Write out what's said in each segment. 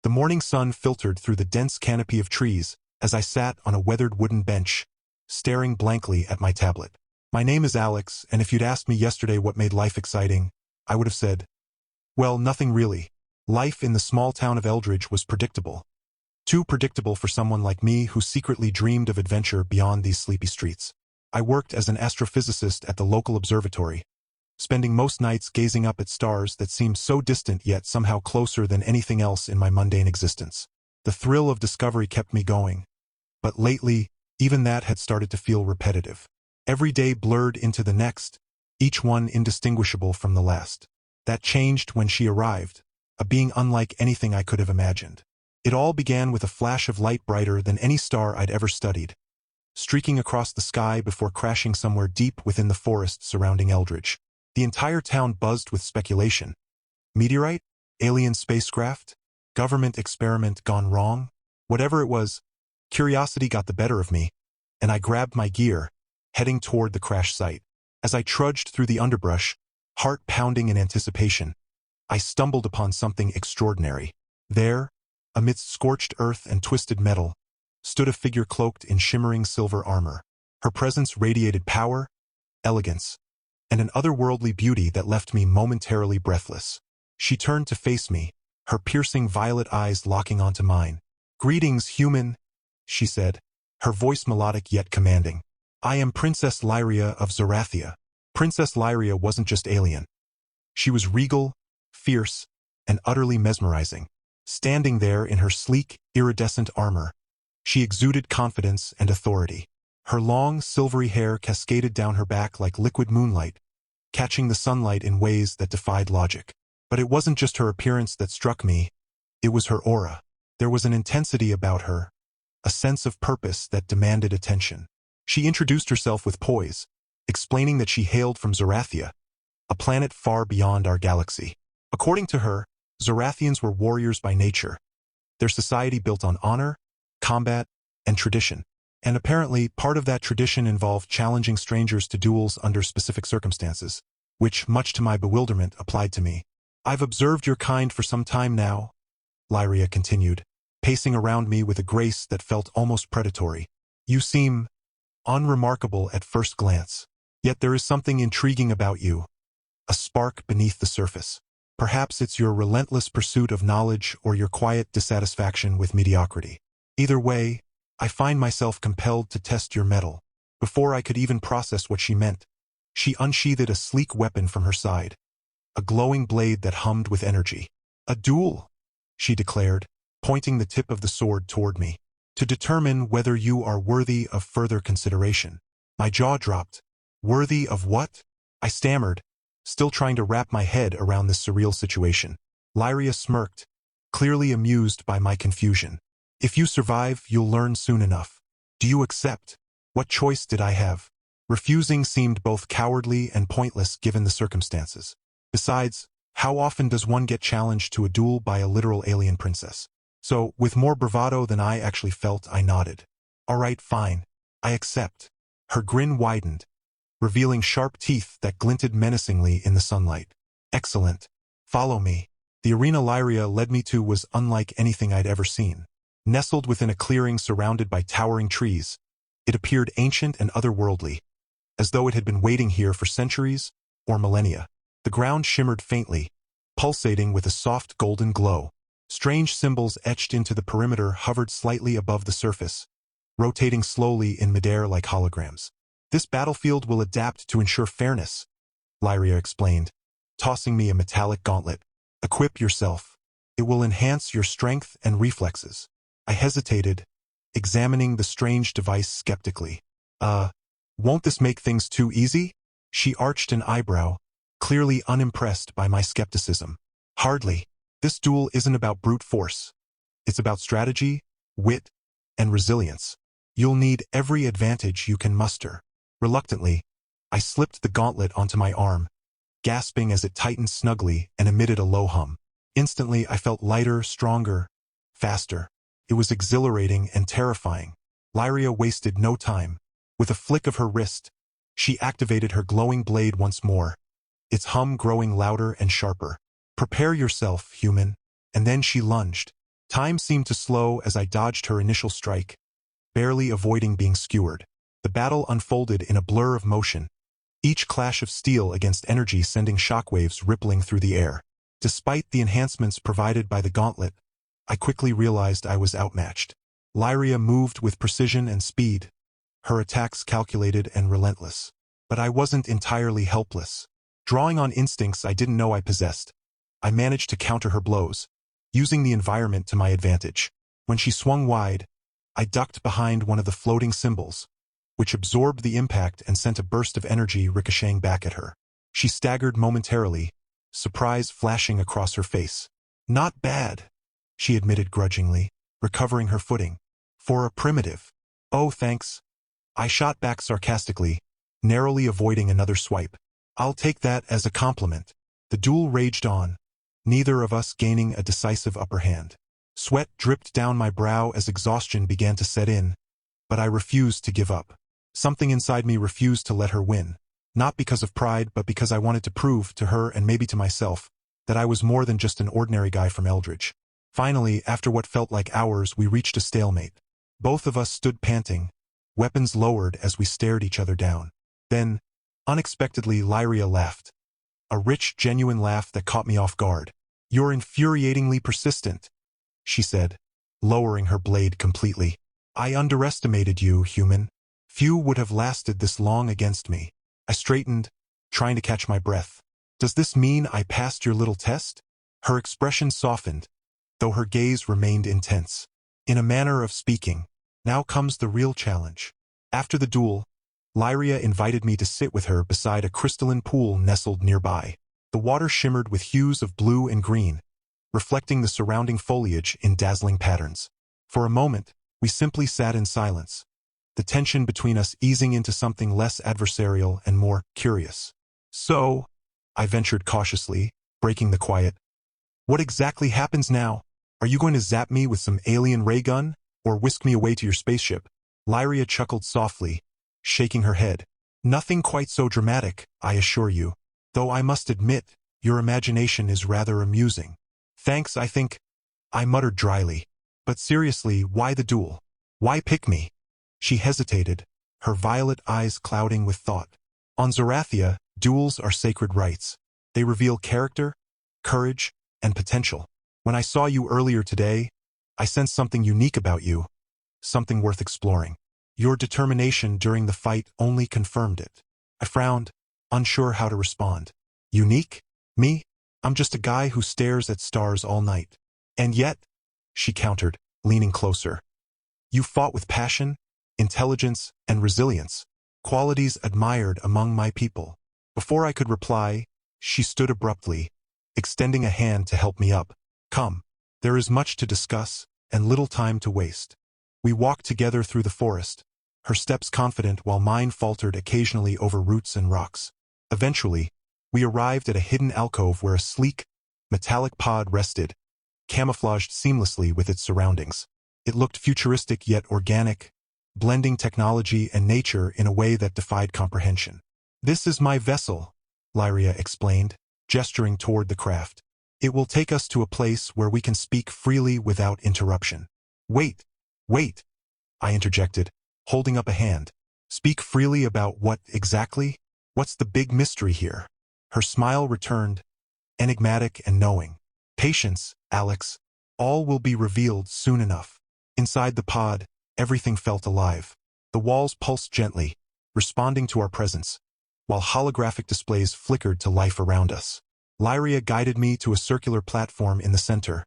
The morning sun filtered through the dense canopy of trees as I sat on a weathered wooden bench, staring blankly at my tablet. My name is Alex, and if you'd asked me yesterday what made life exciting, I would have said, well, nothing really. Life in the small town of Eldridge was predictable. Too predictable for someone like me who secretly dreamed of adventure beyond these sleepy streets. I worked as an astrophysicist at the local observatory, spending most nights gazing up at stars that seemed so distant yet somehow closer than anything else in my mundane existence. The thrill of discovery kept me going, but lately, even that had started to feel repetitive. Every day blurred into the next, each one indistinguishable from the last. That changed when she arrived, a being unlike anything I could have imagined. It all began with a flash of light brighter than any star I'd ever studied, streaking across the sky before crashing somewhere deep within the forest surrounding Eldridge. The entire town buzzed with speculation. Meteorite? Alien spacecraft? Government experiment gone wrong? Whatever it was, curiosity got the better of me, and I grabbed my gear, heading toward the crash site. As I trudged through the underbrush, heart pounding in anticipation, I stumbled upon something extraordinary. There, amidst scorched earth and twisted metal, stood a figure cloaked in shimmering silver armor. Her presence radiated power, elegance, and an otherworldly beauty that left me momentarily breathless. She turned to face me, her piercing violet eyes locking onto mine. "Greetings, human," she said, her voice melodic yet commanding. "I am Princess Lyria of Zarathia." Princess Lyria wasn't just alien. She was regal, fierce, and utterly mesmerizing. Standing there in her sleek, iridescent armor, she exuded confidence and authority. Her long, silvery hair cascaded down her back like liquid moonlight, catching the sunlight in ways that defied logic. But it wasn't just her appearance that struck me, it was her aura. There was an intensity about her, a sense of purpose that demanded attention. She introduced herself with poise, explaining that she hailed from Zarathia, a planet far beyond our galaxy. According to her, Zarathians were warriors by nature, their society built on honor, combat, and tradition. And apparently, part of that tradition involved challenging strangers to duels under specific circumstances, which, much to my bewilderment, applied to me. "I've observed your kind for some time now," Lyria continued, pacing around me with a grace that felt almost predatory. "You seem unremarkable at first glance. Yet there is something intriguing about you, a spark beneath the surface. Perhaps it's your relentless pursuit of knowledge or your quiet dissatisfaction with mediocrity. Either way, I find myself compelled to test your mettle." Before I could even process what she meant, she unsheathed a sleek weapon from her side, a glowing blade that hummed with energy. "A duel," she declared, pointing the tip of the sword toward me, "to determine whether you are worthy of further consideration." My jaw dropped. "Worthy of what?" I stammered, still trying to wrap my head around this surreal situation. Lyria smirked, clearly amused by my confusion. "If you survive, you'll learn soon enough. Do you accept?" What choice did I have? Refusing seemed both cowardly and pointless given the circumstances. Besides, how often does one get challenged to a duel by a literal alien princess? So, with more bravado than I actually felt, I nodded. "All right, fine. I accept." Her grin widened, revealing sharp teeth that glinted menacingly in the sunlight. "Excellent. Follow me." The arena Lyria led me to was unlike anything I'd ever seen. Nestled within a clearing surrounded by towering trees, it appeared ancient and otherworldly, as though it had been waiting here for centuries or millennia. The ground shimmered faintly, pulsating with a soft golden glow. Strange symbols etched into the perimeter hovered slightly above the surface, rotating slowly in midair like holograms. "This battlefield will adapt to ensure fairness," Lyria explained, tossing me a metallic gauntlet. "Equip yourself. It will enhance your strength and reflexes." I hesitated, examining the strange device skeptically. Won't this make things too easy?" She arched an eyebrow, clearly unimpressed by my skepticism. "Hardly. This duel isn't about brute force. It's about strategy, wit, and resilience. You'll need every advantage you can muster." Reluctantly, I slipped the gauntlet onto my arm, gasping as it tightened snugly and emitted a low hum. Instantly, I felt lighter, stronger, faster. It was exhilarating and terrifying. Lyria wasted no time. With a flick of her wrist, she activated her glowing blade once more, its hum growing louder and sharper. "Prepare yourself, human." And then she lunged, Time seemed to slow as I dodged her initial strike, barely avoiding being skewered. The battle unfolded in a blur of motion, each clash of steel against energy sending shockwaves rippling through the air. Despite the enhancements provided by the gauntlet, I quickly realized I was outmatched. Lyria moved with precision and speed, her attacks calculated and relentless. But I wasn't entirely helpless. Drawing on instincts I didn't know I possessed, I managed to counter her blows, using the environment to my advantage. When she swung wide, I ducked behind one of the floating symbols, which absorbed the impact and sent a burst of energy ricocheting back at her. She staggered momentarily, surprise flashing across her face. "Not bad," she admitted grudgingly, recovering her footing. "For a primitive." "Oh, thanks." I shot back sarcastically, narrowly avoiding another swipe. "I'll take that as a compliment." The duel raged on, neither of us gaining a decisive upper hand. Sweat dripped down my brow as exhaustion began to set in, but I refused to give up. Something inside me refused to let her win, not because of pride but because I wanted to prove to her and maybe to myself that I was more than just an ordinary guy from Eldridge. Finally, after what felt like hours, we reached a stalemate. Both of us stood panting, weapons lowered as we stared each other down. Then, unexpectedly, Lyria laughed. A rich, genuine laugh that caught me off guard. "You're infuriatingly persistent," she said, lowering her blade completely. "I underestimated you, human. Few would have lasted this long against me." I straightened, trying to catch my breath. "Does this mean I passed your little test?" Her expression softened, though her gaze remained intense. "In a manner of speaking. Now comes the real challenge." After the duel, Lyria invited me to sit with her beside a crystalline pool nestled nearby. The water shimmered with hues of blue and green, reflecting the surrounding foliage in dazzling patterns. For a moment, we simply sat in silence, the tension between us easing into something less adversarial and more curious. "So," I ventured cautiously, breaking the quiet, "what exactly happens now? Are you going to zap me with some alien ray gun, or whisk me away to your spaceship?" Lyria chuckled softly, shaking her head. "Nothing quite so dramatic, I assure you. Though I must admit, your imagination is rather amusing." "Thanks, I think," I muttered dryly. "But seriously, why the duel? Why pick me?" She hesitated, her violet eyes clouding with thought. "On Zerathia, duels are sacred rites. They reveal character, courage, and potential. When I saw you earlier today, I sensed something unique about you, something worth exploring. Your determination during the fight only confirmed it." I frowned, unsure how to respond. "Unique? Me? I'm just a guy who stares at stars all night." "And yet," she countered, leaning closer, "you fought with passion, intelligence, and resilience, qualities admired among my people." Before I could reply, she stood abruptly, extending a hand to help me up. "Come, there is much to discuss, and little time to waste." We walked together through the forest, her steps confident while mine faltered occasionally over roots and rocks. Eventually, we arrived at a hidden alcove where a sleek, metallic pod rested, camouflaged seamlessly with its surroundings. It looked futuristic yet organic, blending technology and nature in a way that defied comprehension. "This is my vessel," Lyria explained, gesturing toward the craft. "It will take us to a place where we can speak freely without interruption." Wait, I interjected, holding up a hand. "Speak freely about what exactly? What's the big mystery here?" Her smile returned, enigmatic and knowing. "Patience, Alex. All will be revealed soon enough." Inside the pod, everything felt alive. The walls pulsed gently, responding to our presence, while holographic displays flickered to life around us. Lyria guided me to a circular platform in the center,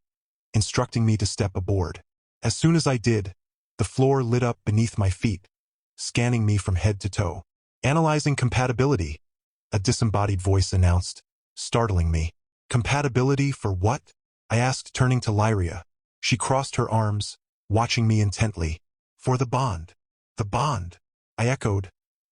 instructing me to step aboard. As soon as I did, the floor lit up beneath my feet, scanning me from head to toe. "Analyzing compatibility," a disembodied voice announced, startling me. "Compatibility for what?" I asked, turning to Lyria. She crossed her arms, watching me intently. "For the bond." "The bond," I echoed,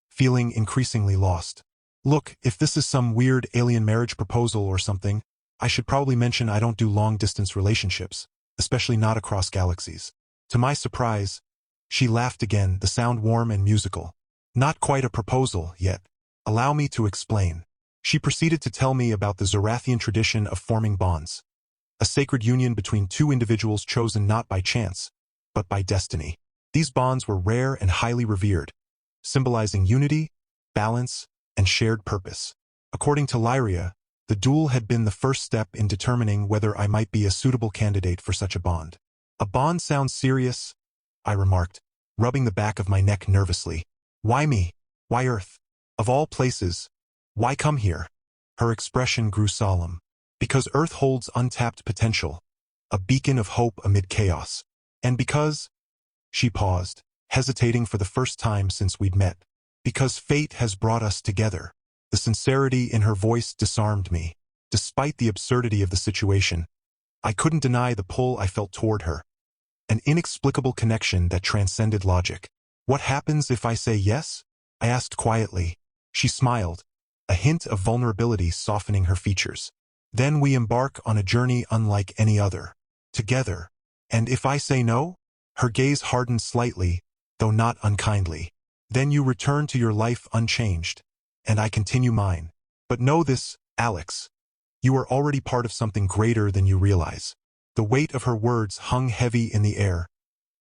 feeling increasingly lost. "Look, if this is some weird alien marriage proposal or something, I should probably mention I don't do long-distance relationships, especially not across galaxies." To my surprise, she laughed again, the sound warm and musical. "Not quite a proposal, yet. Allow me to explain." She proceeded to tell me about the Zorathian tradition of forming bonds, a sacred union between two individuals chosen not by chance, but by destiny. These bonds were rare and highly revered, symbolizing unity, balance, and shared purpose. According to Lyria, the duel had been the first step in determining whether I might be a suitable candidate for such a bond. A bond sounds serious, I remarked, rubbing the back of my neck nervously. Why me? Why Earth? Of all places, why come here? Her expression grew solemn. Because Earth holds untapped potential, a beacon of hope amid chaos. And because, she paused, hesitating for the first time since we'd met. Because fate has brought us together. The sincerity in her voice disarmed me. Despite the absurdity of the situation, I couldn't deny the pull I felt toward her. An inexplicable connection that transcended logic. What happens if I say yes? I asked quietly. She smiled, a hint of vulnerability softening her features. Then we embark on a journey unlike any other. Together. And if I say no? Her gaze hardened slightly, though not unkindly. Then you return to your life unchanged, and I continue mine. But know this, Alex. You are already part of something greater than you realize. The weight of her words hung heavy in the air,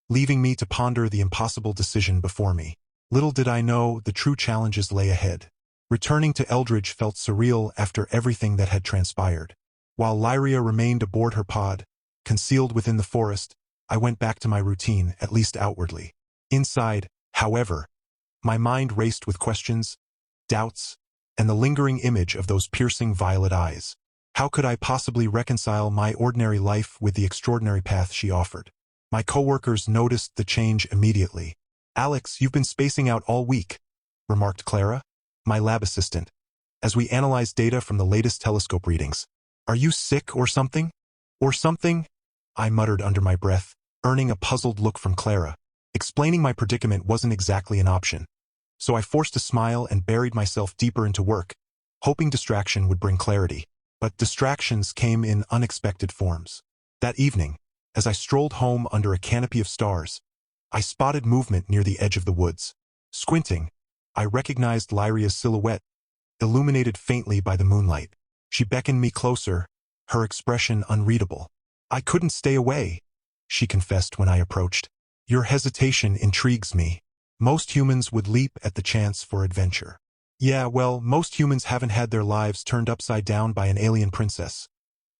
leaving me to ponder the impossible decision before me. Little did I know the true challenges lay ahead. Returning to Eldridge felt surreal after everything that had transpired. While Lyria remained aboard her pod, concealed within the forest, I went back to my routine, at least outwardly. Inside, however, my mind raced with questions, doubts, and the lingering image of those piercing violet eyes. How could I possibly reconcile my ordinary life with the extraordinary path she offered? My coworkers noticed the change immediately. Alex, you've been spacing out all week, remarked Clara, my lab assistant, as we analyzed data from the latest telescope readings. Are you sick or something? Or something? I muttered under my breath, earning a puzzled look from Clara. Explaining my predicament wasn't exactly an option, so I forced a smile and buried myself deeper into work, hoping distraction would bring clarity. But distractions came in unexpected forms. That evening, as I strolled home under a canopy of stars, I spotted movement near the edge of the woods. Squinting, I recognized Lyria's silhouette, illuminated faintly by the moonlight. She beckoned me closer, her expression unreadable. I couldn't stay away, she confessed when I approached. Your hesitation intrigues me. Most humans would leap at the chance for adventure. Yeah, well, most humans haven't had their lives turned upside down by an alien princess,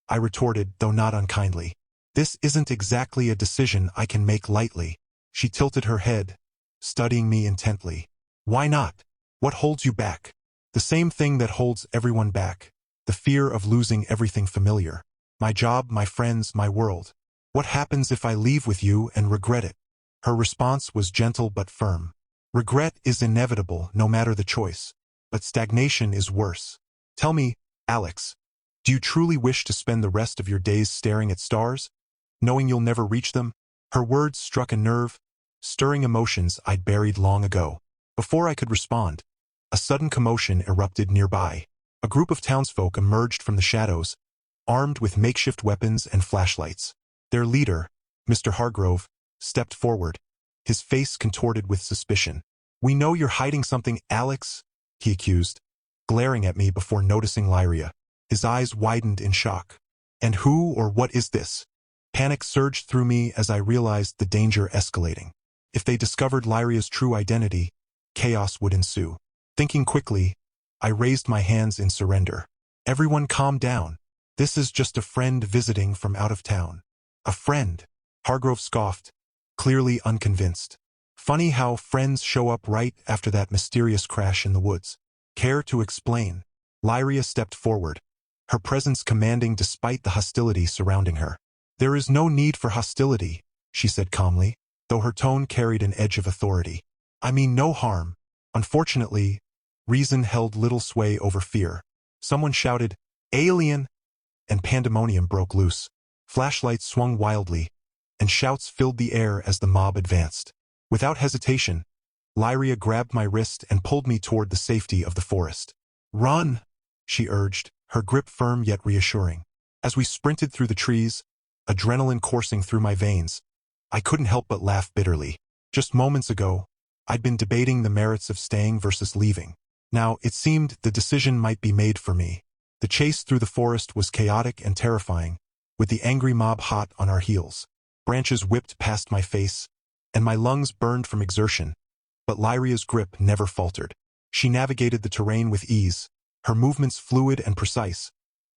I retorted, though not unkindly. This isn't exactly a decision I can make lightly. She tilted her head, studying me intently. Why not? What holds you back? The same thing that holds everyone back. The fear of losing everything familiar. My job, my friends, my world. What happens if I leave with you and regret it? Her response was gentle but firm. Regret is inevitable, no matter the choice. But stagnation is worse. Tell me, Alex, do you truly wish to spend the rest of your days staring at stars, knowing you'll never reach them? Her words struck a nerve, stirring emotions I'd buried long ago. Before I could respond, a sudden commotion erupted nearby. A group of townsfolk emerged from the shadows, armed with makeshift weapons and flashlights. Their leader, Mr. Hargrove, stepped forward, his face contorted with suspicion. We know you're hiding something, Alex, he accused, glaring at me before noticing Lyria. His eyes widened in shock. And who or what is this? Panic surged through me as I realized the danger escalating. If they discovered Lyria's true identity, chaos would ensue. Thinking quickly, I raised my hands in surrender. Everyone calm down. This is just a friend visiting from out of town. A friend? Hargrove scoffed, clearly unconvinced. Funny how friends show up right after that mysterious crash in the woods. Care to explain? Lyria stepped forward, her presence commanding despite the hostility surrounding her. There is no need for hostility, she said calmly, though her tone carried an edge of authority. I mean no harm. Unfortunately, reason held little sway over fear. Someone shouted, "Alien!" and pandemonium broke loose. Flashlights swung wildly, and shouts filled the air as the mob advanced. Without hesitation, Lyria grabbed my wrist and pulled me toward the safety of the forest. Run, she urged, her grip firm yet reassuring. As we sprinted through the trees, adrenaline coursing through my veins, I couldn't help but laugh bitterly. Just moments ago, I'd been debating the merits of staying versus leaving. Now, it seemed the decision might be made for me. The chase through the forest was chaotic and terrifying, with the angry mob hot on our heels. Branches whipped past my face, and my lungs burned from exertion, but Lyria's grip never faltered. She navigated the terrain with ease, her movements fluid and precise,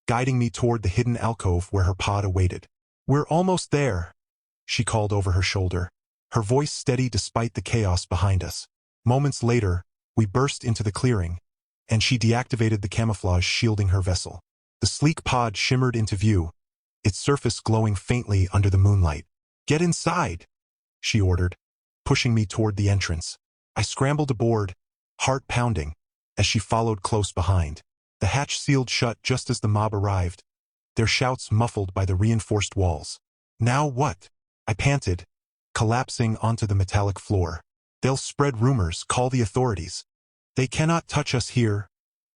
guiding me toward the hidden alcove where her pod awaited. "We're almost there," she called over her shoulder, her voice steady despite the chaos behind us. Moments later, we burst into the clearing, and she deactivated the camouflage shielding her vessel. The sleek pod shimmered into view, its surface glowing faintly under the moonlight. "Get inside," she ordered, pushing me toward the entrance. I scrambled aboard, heart pounding, as she followed close behind. The hatch sealed shut just as the mob arrived, their shouts muffled by the reinforced walls. "Now what?" I panted, collapsing onto the metallic floor. "They'll spread rumors, call the authorities." "They cannot touch us here,"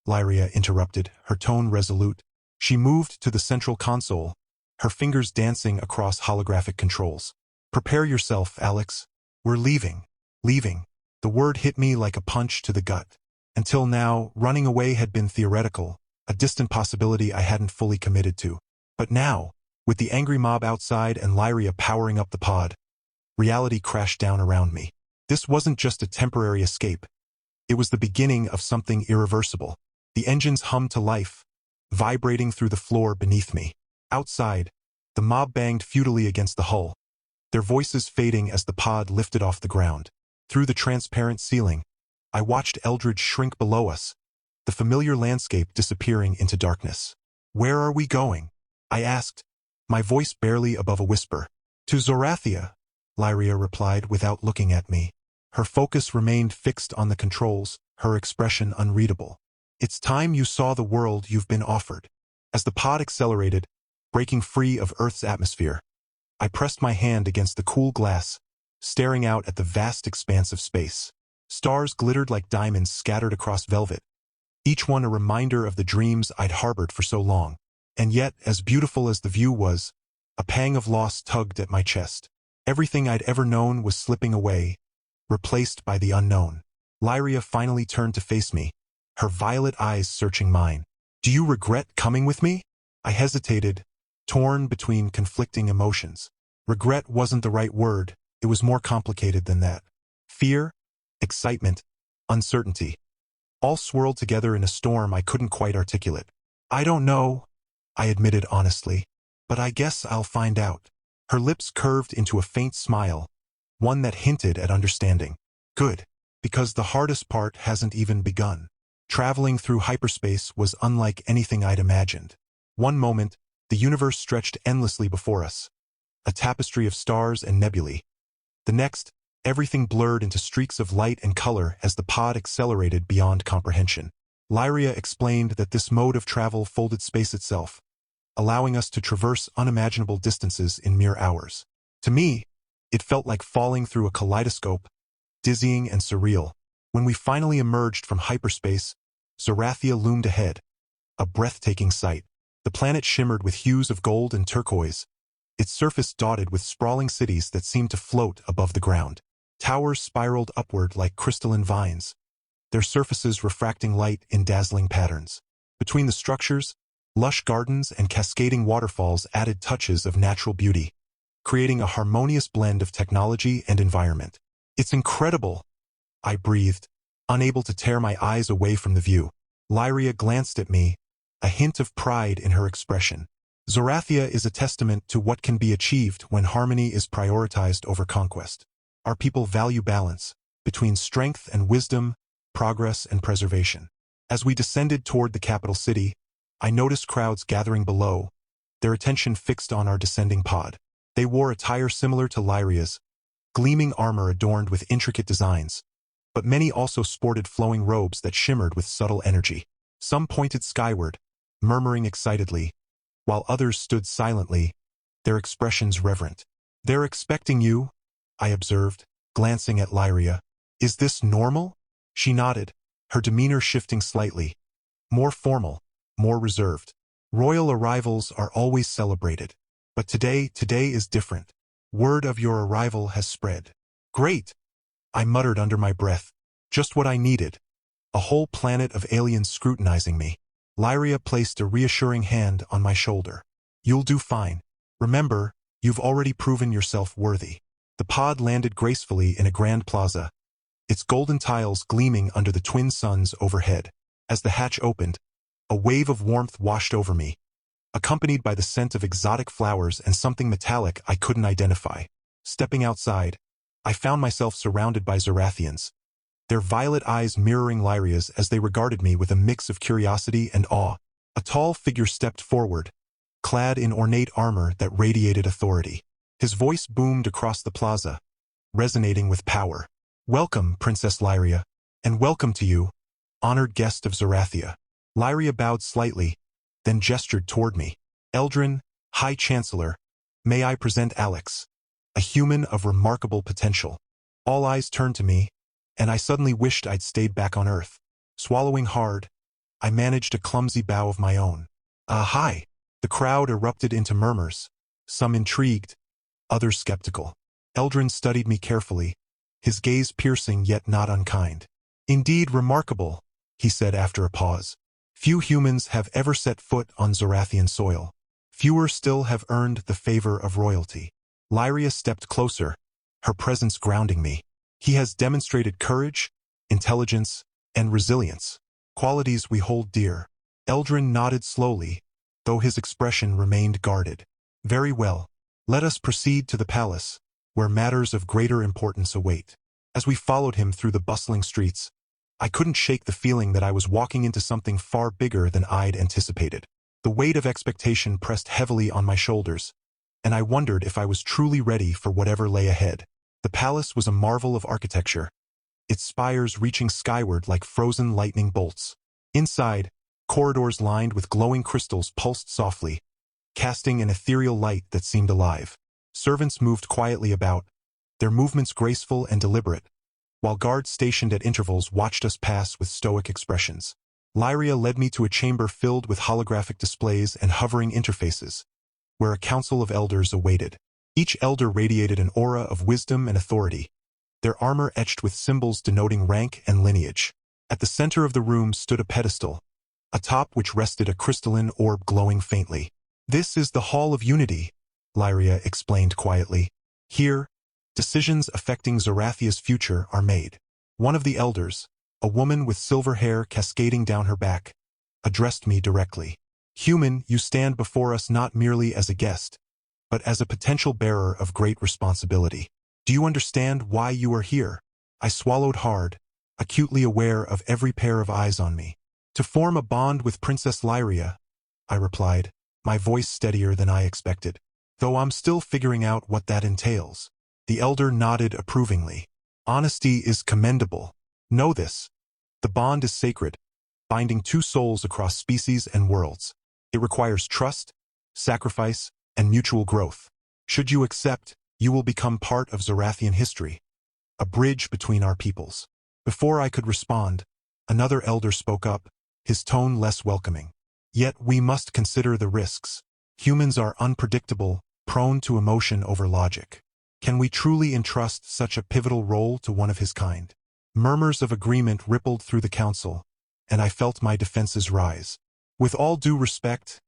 Lyria interrupted, her tone resolute. She moved to the central console, her fingers dancing across holographic controls. "Prepare yourself, Alex. We're leaving." Leaving. The word hit me like a punch to the gut. Until now, running away had been theoretical, a distant possibility I hadn't fully committed to. But now, with the angry mob outside and Lyria powering up the pod, reality crashed down around me. This wasn't just a temporary escape. It was the beginning of something irreversible. The engines hummed to life, vibrating through the floor beneath me. Outside, the mob banged futilely against the hull, their voices fading as the pod lifted off the ground. Through the transparent ceiling, I watched Eldridge shrink below us, the familiar landscape disappearing into darkness. "Where are we going?" I asked, my voice barely above a whisper. "To Zorathia," Lyria replied without looking at me. Her focus remained fixed on the controls, her expression unreadable. "It's time you saw the world you've been offered." As the pod accelerated, breaking free of Earth's atmosphere, I pressed my hand against the cool glass, staring out at the vast expanse of space. Stars glittered like diamonds scattered across velvet, each one a reminder of the dreams I'd harbored for so long. And yet, as beautiful as the view was, a pang of loss tugged at my chest. Everything I'd ever known was slipping away, replaced by the unknown. Lyria finally turned to face me, her violet eyes searching mine. "Do you regret coming with me?" I hesitated, torn between conflicting emotions. Regret wasn't the right word, it was more complicated than that. Fear, excitement, uncertainty, all swirled together in a storm I couldn't quite articulate. "I don't know," I admitted honestly, "but I guess I'll find out." Her lips curved into a faint smile, one that hinted at understanding. "Good, because the hardest part hasn't even begun." Traveling through hyperspace was unlike anything I'd imagined. One moment, the universe stretched endlessly before us, a tapestry of stars and nebulae. The next, everything blurred into streaks of light and color as the pod accelerated beyond comprehension. Lyria explained that this mode of travel folded space itself, allowing us to traverse unimaginable distances in mere hours. To me, it felt like falling through a kaleidoscope, dizzying and surreal. When we finally emerged from hyperspace, Zorathia loomed ahead, a breathtaking sight. The planet shimmered with hues of gold and turquoise, its surface dotted with sprawling cities that seemed to float above the ground. Towers spiraled upward like crystalline vines, their surfaces refracting light in dazzling patterns. Between the structures, lush gardens and cascading waterfalls added touches of natural beauty, creating a harmonious blend of technology and environment. "It's incredible," I breathed, unable to tear my eyes away from the view. Lyria glanced at me, a hint of pride in her expression. "Zorathia is a testament to what can be achieved when harmony is prioritized over conquest. Our people value balance between strength and wisdom, progress and preservation." As we descended toward the capital city, I noticed crowds gathering below, their attention fixed on our descending pod. They wore attire similar to Lyria's, gleaming armor adorned with intricate designs, but many also sported flowing robes that shimmered with subtle energy. Some pointed skyward, murmuring excitedly, while others stood silently, their expressions reverent. "They're expecting you," I observed, glancing at Lyria. "Is this normal?" She nodded, her demeanor shifting slightly, more formal, more reserved. "Royal arrivals are always celebrated, but today is different. Word of your arrival has spread." "Great," I muttered under my breath. Just what I needed. A whole planet of aliens scrutinizing me. Lyria placed a reassuring hand on my shoulder. "You'll do fine. Remember, you've already proven yourself worthy. The pod landed gracefully in a grand plaza, its golden tiles gleaming under the twin suns overhead. As the hatch opened, a wave of warmth washed over me, accompanied by the scent of exotic flowers and something metallic I couldn't identify. Stepping outside, I found myself surrounded by Zorathians, their violet eyes mirroring Lyria's as they regarded me with a mix of curiosity and awe. A tall figure stepped forward, clad in ornate armor that radiated authority. His voice boomed across the plaza, resonating with power. "Welcome, Princess Lyria, and welcome to you, honored guest of Zorathia." Lyria bowed slightly, then gestured toward me. "Eldrin, High Chancellor, may I present Alex, a human of remarkable potential." All eyes turned to me, and I suddenly wished I'd stayed back on Earth. Swallowing hard, I managed a clumsy bow of my own. Hi." The crowd erupted into murmurs, some intrigued, others skeptical. Eldrin studied me carefully, his gaze piercing yet not unkind. "Indeed remarkable," he said after a pause. "Few humans have ever set foot on Zorathian soil. Fewer still have earned the favor of royalty." Lyria stepped closer, her presence grounding me. "He has demonstrated courage, intelligence, and resilience, qualities we hold dear." Eldrin nodded slowly, though his expression remained guarded. "Very well. Let us proceed to the palace, where matters of greater importance await." As we followed him through the bustling streets, I couldn't shake the feeling that I was walking into something far bigger than I'd anticipated. The weight of expectation pressed heavily on my shoulders, and I wondered if I was truly ready for whatever lay ahead. The palace was a marvel of architecture, its spires reaching skyward like frozen lightning bolts. Inside, corridors lined with glowing crystals pulsed softly, casting an ethereal light that seemed alive. Servants moved quietly about, their movements graceful and deliberate, while guards stationed at intervals watched us pass with stoic expressions. Lyria led me to a chamber filled with holographic displays and hovering interfaces, where a council of elders awaited. Each elder radiated an aura of wisdom and authority, their armor etched with symbols denoting rank and lineage. At the center of the room stood a pedestal, atop which rested a crystalline orb glowing faintly. "This is the Hall of Unity," Lyria explained quietly. "Here, decisions affecting Zorathia's future are made." One of the elders, a woman with silver hair cascading down her back, addressed me directly. "Human, you stand before us not merely as a guest, but as a potential bearer of great responsibility. Do you understand why you are here?" I swallowed hard, acutely aware of every pair of eyes on me. "To form a bond with Princess Lyria," I replied, my voice steadier than I expected, "though I'm still figuring out what that entails." The elder nodded approvingly. "Honesty is commendable. Know this. The bond is sacred, binding two souls across species and worlds. It requires trust, sacrifice, and mutual growth. Should you accept, you will become part of Zorathian history, a bridge between our peoples." Before I could respond, another elder spoke up, his tone less welcoming. "Yet we must consider the risks. Humans are unpredictable, prone to emotion over logic. Can we truly entrust such a pivotal role to one of his kind?" Murmurs of agreement rippled through the council, and I felt my defenses rise. "With all due respect,"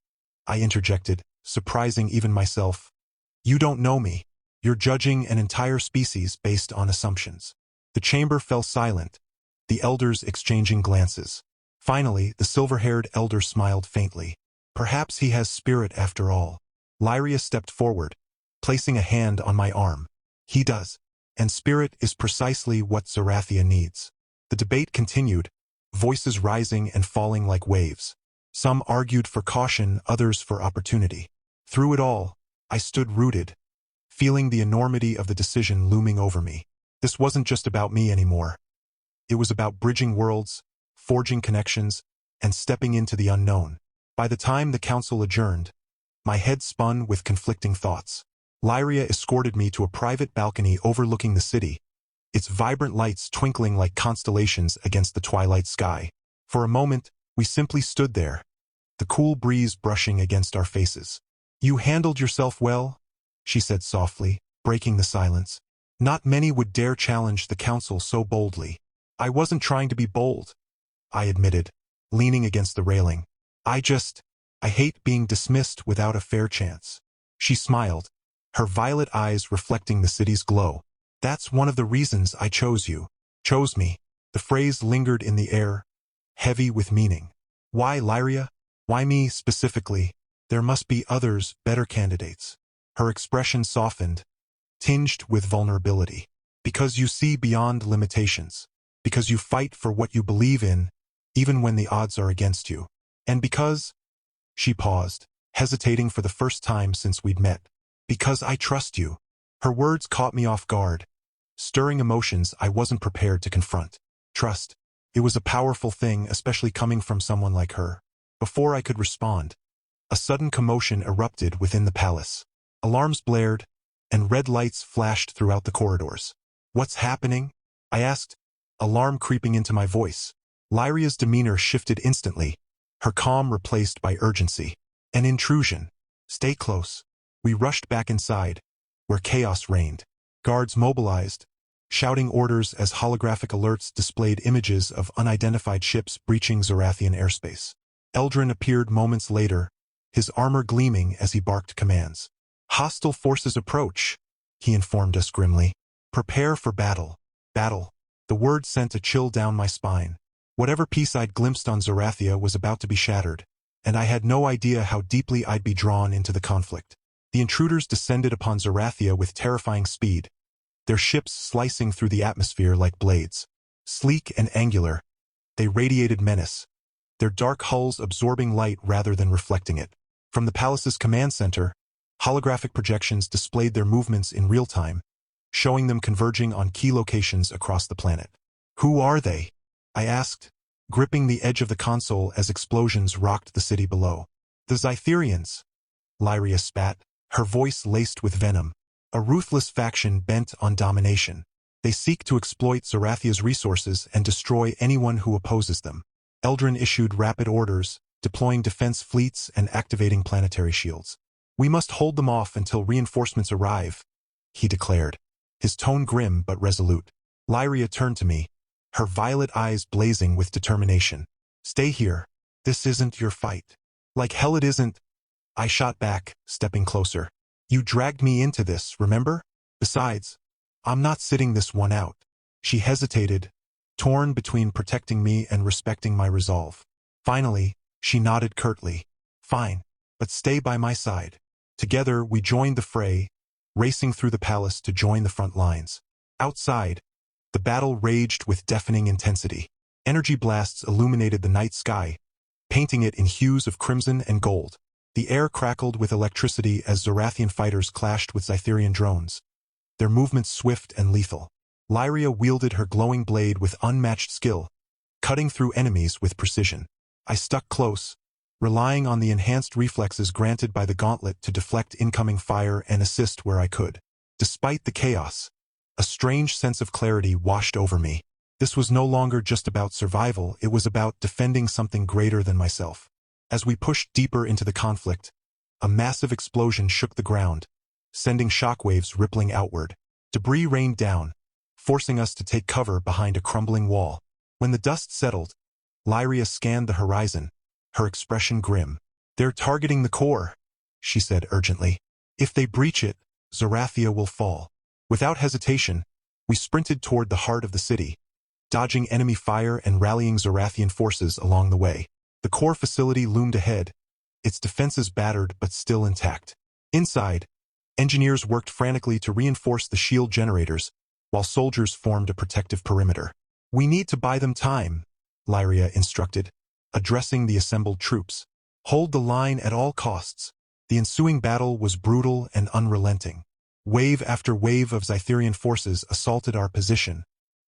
I interjected, surprising even myself, "you don't know me. You're judging an entire species based on assumptions." The chamber fell silent, the elders exchanging glances. Finally, the silver-haired elder smiled faintly. "Perhaps he has spirit after all." Lyria stepped forward, placing a hand on my arm. "He does, and spirit is precisely what Zorathia needs." The debate continued, voices rising and falling like waves. Some argued for caution, others for opportunity. Through it all, I stood rooted, feeling the enormity of the decision looming over me. This wasn't just about me anymore. It was about bridging worlds, forging connections, and stepping into the unknown. By the time the council adjourned, my head spun with conflicting thoughts. Lyria escorted me to a private balcony overlooking the city, its vibrant lights twinkling like constellations against the twilight sky. For a moment, we simply stood there, the cool breeze brushing against our faces. "You handled yourself well," she said softly, breaking the silence. "Not many would dare challenge the council so boldly." "I wasn't trying to be bold," I admitted, leaning against the railing. I hate being dismissed without a fair chance." She smiled, her violet eyes reflecting the city's glow. That's one of the reasons I chose you. Chose me. The phrase lingered in the air, heavy with meaning. Why Lyria? Why me specifically? There must be others, better candidates. Her expression softened, tinged with vulnerability. Because you see beyond limitations. Because you fight for what you believe in, even when the odds are against you. And because... She paused, hesitating for the first time since we'd met. Because I trust you. Her words caught me off guard, stirring emotions I wasn't prepared to confront. Trust. It was a powerful thing, especially coming from someone like her. Before I could respond, a sudden commotion erupted within the palace. Alarms blared, and red lights flashed throughout the corridors. What's happening? I asked, alarm creeping into my voice. Lyria's demeanor shifted instantly, her calm replaced by urgency. An intrusion. Stay close. We rushed back inside, where chaos reigned. Guards mobilized, shouting orders as holographic alerts displayed images of unidentified ships breaching Zarathian airspace. Eldrin appeared moments later, his armor gleaming as he barked commands. Hostile forces approach, he informed us grimly. Prepare for battle. Battle. The word sent a chill down my spine. Whatever peace I'd glimpsed on Zarathia was about to be shattered, and I had no idea how deeply I'd be drawn into the conflict. The intruders descended upon Zarathia with terrifying speed, their ships slicing through the atmosphere like blades. Sleek and angular, they radiated menace, their dark hulls absorbing light rather than reflecting it. From the palace's command center, holographic projections displayed their movements in real time, showing them converging on key locations across the planet. Who are they? I asked, gripping the edge of the console as explosions rocked the city below. The Zytherians, Lyria spat, her voice laced with venom. A ruthless faction bent on domination. They seek to exploit Zarathia's resources and destroy anyone who opposes them. Eldrin issued rapid orders, deploying defense fleets and activating planetary shields. We must hold them off until reinforcements arrive, he declared, his tone grim but resolute. Lyria turned to me, her violet eyes blazing with determination. Stay here. This isn't your fight. Like hell it isn't. I shot back, stepping closer. You dragged me into this, remember? Besides, I'm not sitting this one out. She hesitated, torn between protecting me and respecting my resolve. Finally, she nodded curtly. Fine, but stay by my side. Together, we joined the fray, racing through the palace to join the front lines. Outside, the battle raged with deafening intensity. Energy blasts illuminated the night sky, painting it in hues of crimson and gold. The air crackled with electricity as Zarathian fighters clashed with Zytherian drones, their movements swift and lethal. Lyria wielded her glowing blade with unmatched skill, cutting through enemies with precision. I stuck close, relying on the enhanced reflexes granted by the gauntlet to deflect incoming fire and assist where I could. Despite the chaos, a strange sense of clarity washed over me. This was no longer just about survival, it was about defending something greater than myself. As we pushed deeper into the conflict, a massive explosion shook the ground, sending shockwaves rippling outward. Debris rained down, forcing us to take cover behind a crumbling wall. When the dust settled, Lyria scanned the horizon, her expression grim. They're targeting the core, she said urgently. If they breach it, Zarathia will fall. Without hesitation, we sprinted toward the heart of the city, dodging enemy fire and rallying Zarathian forces along the way. The core facility loomed ahead, its defenses battered but still intact. Inside, engineers worked frantically to reinforce the shield generators, while soldiers formed a protective perimeter. We need to buy them time, Lyria instructed, addressing the assembled troops. Hold the line at all costs. The ensuing battle was brutal and unrelenting. Wave after wave of Zytherian forces assaulted our position,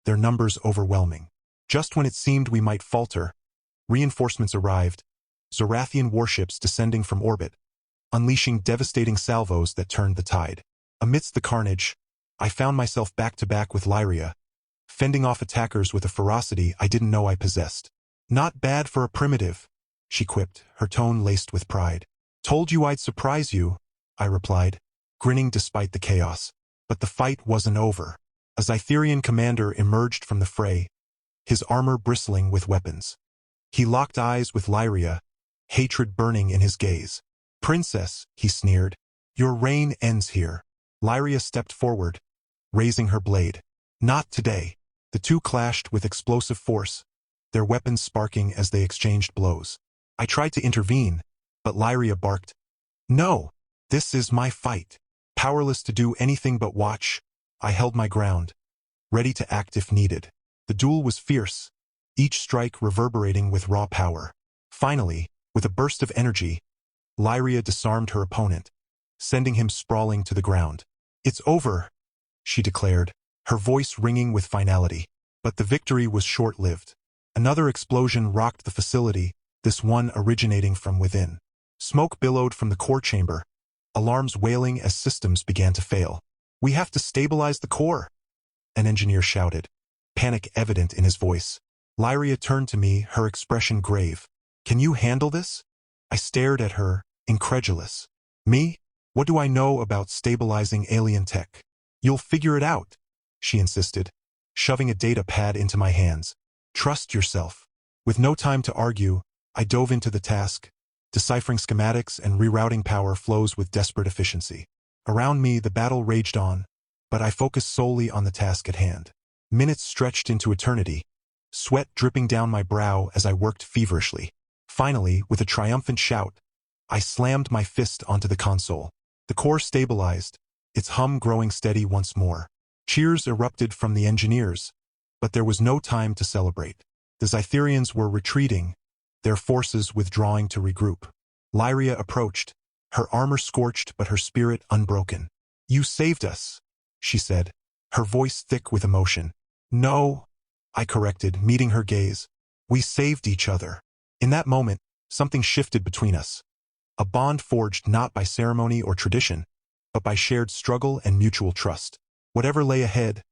their numbers overwhelming. Just when it seemed we might falter, reinforcements arrived, Zarathian warships descending from orbit, unleashing devastating salvos that turned the tide. Amidst the carnage, I found myself back-to-back with Lyria, fending off attackers with a ferocity I didn't know I possessed. Not bad for a primitive, she quipped, her tone laced with pride. Told you I'd surprise you, I replied, grinning despite the chaos. But the fight wasn't over. A Zytherian commander emerged from the fray, his armor bristling with weapons. He locked eyes with Lyria, hatred burning in his gaze. Princess, he sneered, Your reign ends here. Lyria stepped forward, raising her blade. Not today. The two clashed with explosive force, their weapons sparking as they exchanged blows. I tried to intervene, but Lyria barked, "No! This is my fight." Powerless to do anything but watch, I held my ground, ready to act if needed. The duel was fierce, each strike reverberating with raw power. Finally, with a burst of energy, Lyria disarmed her opponent, sending him sprawling to the ground. "It's over," she declared, her voice ringing with finality. But the victory was short-lived. Another explosion rocked the facility, this one originating from within. Smoke billowed from the core chamber, alarms wailing as systems began to fail. "We have to stabilize the core," an engineer shouted, panic evident in his voice. Lyria turned to me, her expression grave. "Can you handle this?" I stared at her, incredulous. "Me? What do I know about stabilizing alien tech?" "You'll figure it out," she insisted, shoving a data pad into my hands. "Trust yourself." With no time to argue, I dove into the task, deciphering schematics and rerouting power flows with desperate efficiency. Around me, the battle raged on, but I focused solely on the task at hand. Minutes stretched into eternity, sweat dripping down my brow as I worked feverishly. Finally, with a triumphant shout, I slammed my fist onto the console. The core stabilized, its hum growing steady once more. Cheers erupted from the engineers, but there was no time to celebrate. The Zytherians were retreating, their forces withdrawing to regroup. Lyria approached, her armor scorched but her spirit unbroken. "You saved us," she said, her voice thick with emotion. "No," I corrected, meeting her gaze. "We saved each other." In that moment, something shifted between us. A bond forged not by ceremony or tradition, but by shared struggle and mutual trust. Whatever lay ahead,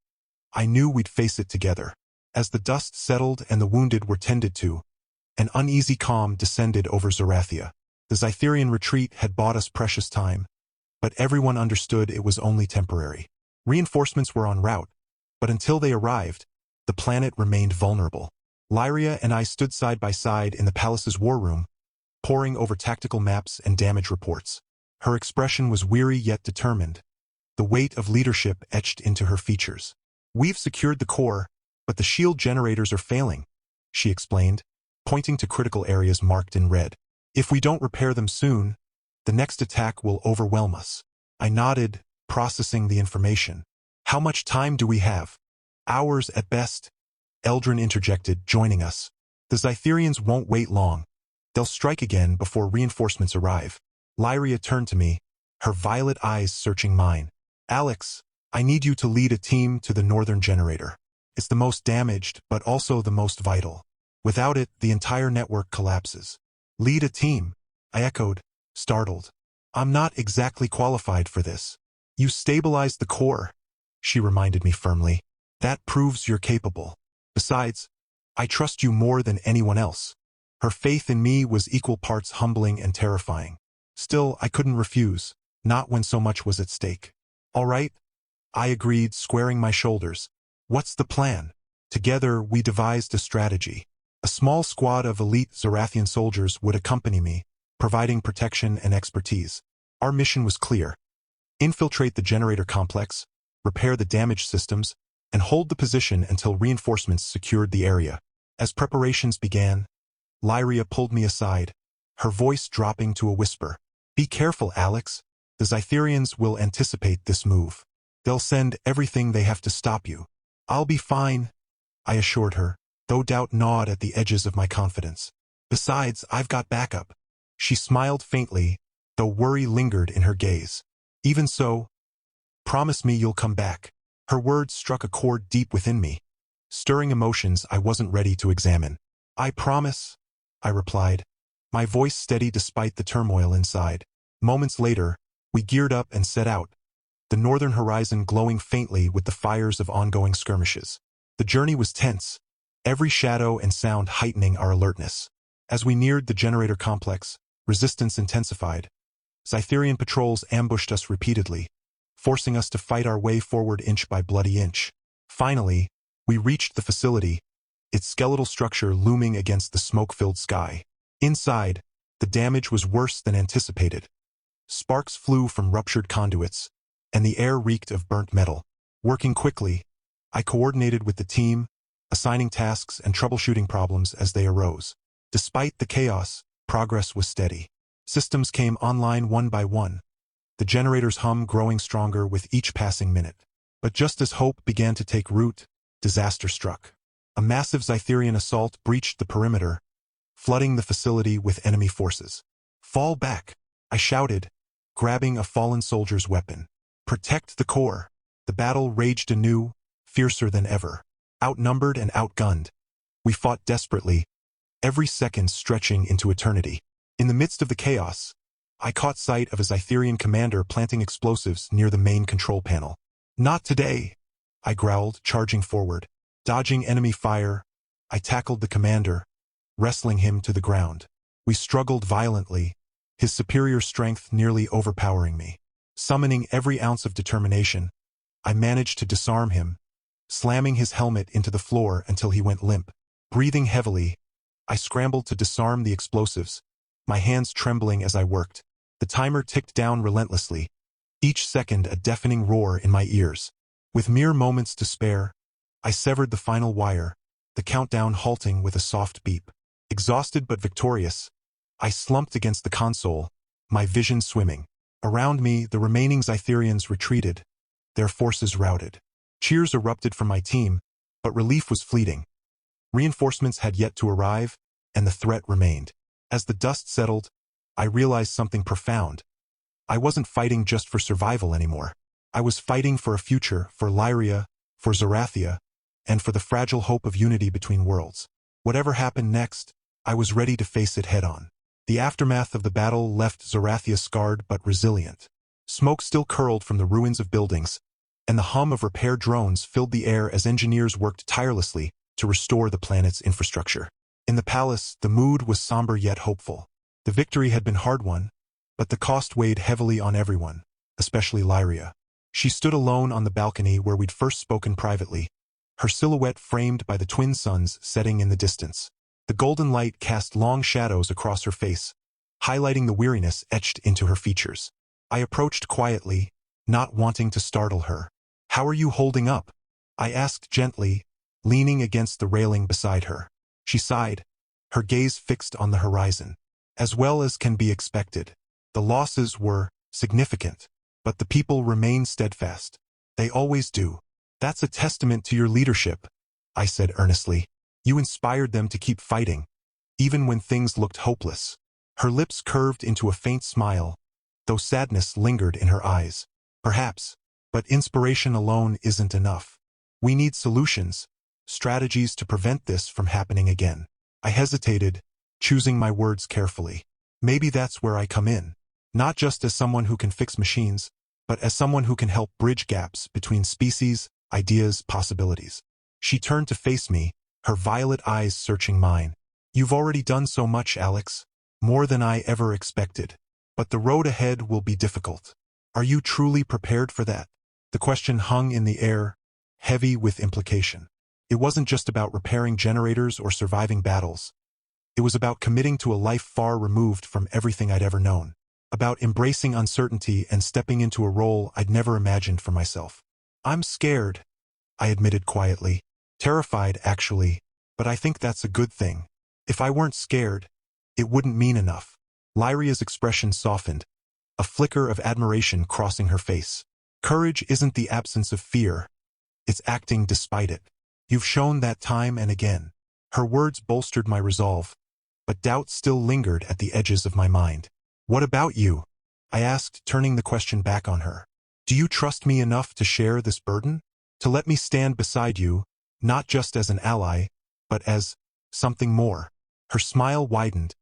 I knew we'd face it together. As the dust settled and the wounded were tended to, an uneasy calm descended over Zerathia. The Zytherian retreat had bought us precious time, but everyone understood it was only temporary. Reinforcements were en route, but until they arrived, the planet remained vulnerable. Lyria and I stood side by side in the palace's war room, poring over tactical maps and damage reports. Her expression was weary yet determined, the weight of leadership etched into her features. "We've secured the core, but the shield generators are failing," she explained, pointing to critical areas marked in red. "If we don't repair them soon, the next attack will overwhelm us." I nodded, processing the information. "How much time do we have?" "Hours at best," Eldrin interjected, joining us. "The Zytherians won't wait long. They'll strike again before reinforcements arrive." Lyria turned to me, her violet eyes searching mine. "Alex, I need you to lead a team to the northern generator. It's the most damaged, but also the most vital. Without it, the entire network collapses." "Lead a team?" I echoed, startled. "I'm not exactly qualified for this." "You stabilized the core," she reminded me firmly. "That proves you're capable. Besides, I trust you more than anyone else." Her faith in me was equal parts humbling and terrifying. Still, I couldn't refuse, not when so much was at stake. "All right," I agreed, squaring my shoulders. "What's the plan?" Together, we devised a strategy. A small squad of elite Zerathian soldiers would accompany me, providing protection and expertise. Our mission was clear: infiltrate the generator complex, repair the damaged systems, and hold the position until reinforcements secured the area. As preparations began, Lyria pulled me aside, her voice dropping to a whisper. "Be careful, Alex. The Zytherians will anticipate this move. They'll send everything they have to stop you." "I'll be fine," I assured her, though doubt gnawed at the edges of my confidence. "Besides, I've got backup." She smiled faintly, though worry lingered in her gaze. "Even so, promise me you'll come back." Her words struck a chord deep within me, stirring emotions I wasn't ready to examine. "I promise," I replied, my voice steady despite the turmoil inside. Moments later, we geared up and set out, the northern horizon glowing faintly with the fires of ongoing skirmishes. The journey was tense, every shadow and sound heightening our alertness. As we neared the generator complex, resistance intensified. Zytherian patrols ambushed us repeatedly, forcing us to fight our way forward inch by bloody inch. Finally, we reached the facility, its skeletal structure looming against the smoke-filled sky. Inside, the damage was worse than anticipated. Sparks flew from ruptured conduits, and the air reeked of burnt metal. Working quickly, I coordinated with the team, assigning tasks and troubleshooting problems as they arose. Despite the chaos, progress was steady. Systems came online one by one, the generator's hum growing stronger with each passing minute. But just as hope began to take root, disaster struck. A massive Zytherian assault breached the perimeter, flooding the facility with enemy forces. "Fall back," I shouted, grabbing a fallen soldier's weapon. "Protect the core." The battle raged anew, fiercer than ever. Outnumbered and outgunned, we fought desperately, every second stretching into eternity. In the midst of the chaos, I caught sight of a Zytherian commander planting explosives near the main control panel. "Not today," I growled, charging forward. Dodging enemy fire, I tackled the commander, wrestling him to the ground. We struggled violently, his superior strength nearly overpowering me. Summoning every ounce of determination, I managed to disarm him, slamming his helmet into the floor until he went limp. Breathing heavily, I scrambled to disarm the explosives, my hands trembling as I worked. The timer ticked down relentlessly, each second a deafening roar in my ears. With mere moments to spare, I severed the final wire, the countdown halting with a soft beep. Exhausted but victorious, I slumped against the console, my vision swimming. Around me, the remaining Zytherians retreated, their forces routed. Cheers erupted from my team, but relief was fleeting. Reinforcements had yet to arrive, and the threat remained. As the dust settled, I realized something profound. I wasn't fighting just for survival anymore. I was fighting for a future, for Lyria, for Zerathia, and for the fragile hope of unity between worlds. Whatever happened next, I was ready to face it head-on. The aftermath of the battle left Zerathia scarred but resilient. Smoke still curled from the ruins of buildings, and the hum of repair drones filled the air as engineers worked tirelessly to restore the planet's infrastructure. In the palace, the mood was somber yet hopeful. The victory had been hard-won, but the cost weighed heavily on everyone, especially Lyria. She stood alone on the balcony where we'd first spoken privately, her silhouette framed by the twin suns setting in the distance. The golden light cast long shadows across her face, highlighting the weariness etched into her features. I approached quietly, not wanting to startle her. "How are you holding up?" I asked gently, leaning against the railing beside her. She sighed, her gaze fixed on the horizon. "As well as can be expected. The losses were significant, but the people remain steadfast. They always do. That's a testament to your leadership," I said earnestly. "You inspired them to keep fighting, even when things looked hopeless." Her lips curved into a faint smile, though sadness lingered in her eyes. "Perhaps, but inspiration alone isn't enough. We need solutions, strategies to prevent this from happening again." I hesitated, choosing my words carefully. "Maybe that's where I come in. Not just as someone who can fix machines, but as someone who can help bridge gaps between species, ideas, possibilities." She turned to face me, her violet eyes searching mine. "You've already done so much, Alex. More than I ever expected. But the road ahead will be difficult. Are you truly prepared for that?" The question hung in the air, heavy with implication. It wasn't just about repairing generators or surviving battles. It was about committing to a life far removed from everything I'd ever known. About embracing uncertainty and stepping into a role I'd never imagined for myself. "I'm scared," I admitted quietly. "Terrified, actually, but I think that's a good thing. If I weren't scared, it wouldn't mean enough." Lyria's expression softened, a flicker of admiration crossing her face. "Courage isn't the absence of fear. It's acting despite it. You've shown that time and again." Her words bolstered my resolve, but doubt still lingered at the edges of my mind. "What about you?" I asked, turning the question back on her. "Do you trust me enough to share this burden? To let me stand beside you, not just as an ally, but as something more?" Her smile widened,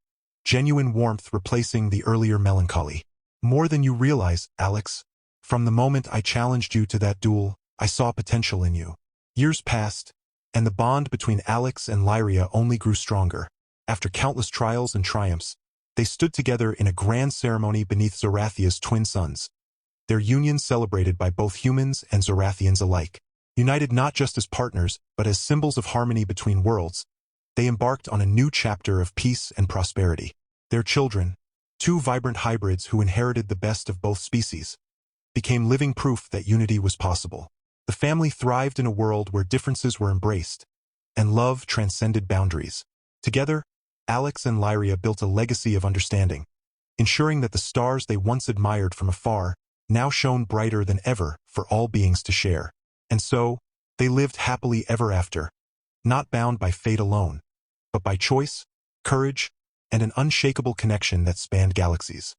genuine warmth replacing the earlier melancholy. "More than you realize, Alex. From the moment I challenged you to that duel, I saw potential in you." Years passed, and the bond between Alex and Lyria only grew stronger. After countless trials and triumphs, they stood together in a grand ceremony beneath Zerathia's twin suns, their union celebrated by both humans and Zerathians alike. United not just as partners, but as symbols of harmony between worlds, they embarked on a new chapter of peace and prosperity. Their children, Two vibrant hybrids who inherited the best of both species became living proof that unity was possible. The family thrived in a world where differences were embraced, and love transcended boundaries. Together, Alex and Lyria built a legacy of understanding, ensuring that the stars they once admired from afar now shone brighter than ever for all beings to share. And so, they lived happily ever after, not bound by fate alone, but by choice, courage, and an unshakable connection that spanned galaxies.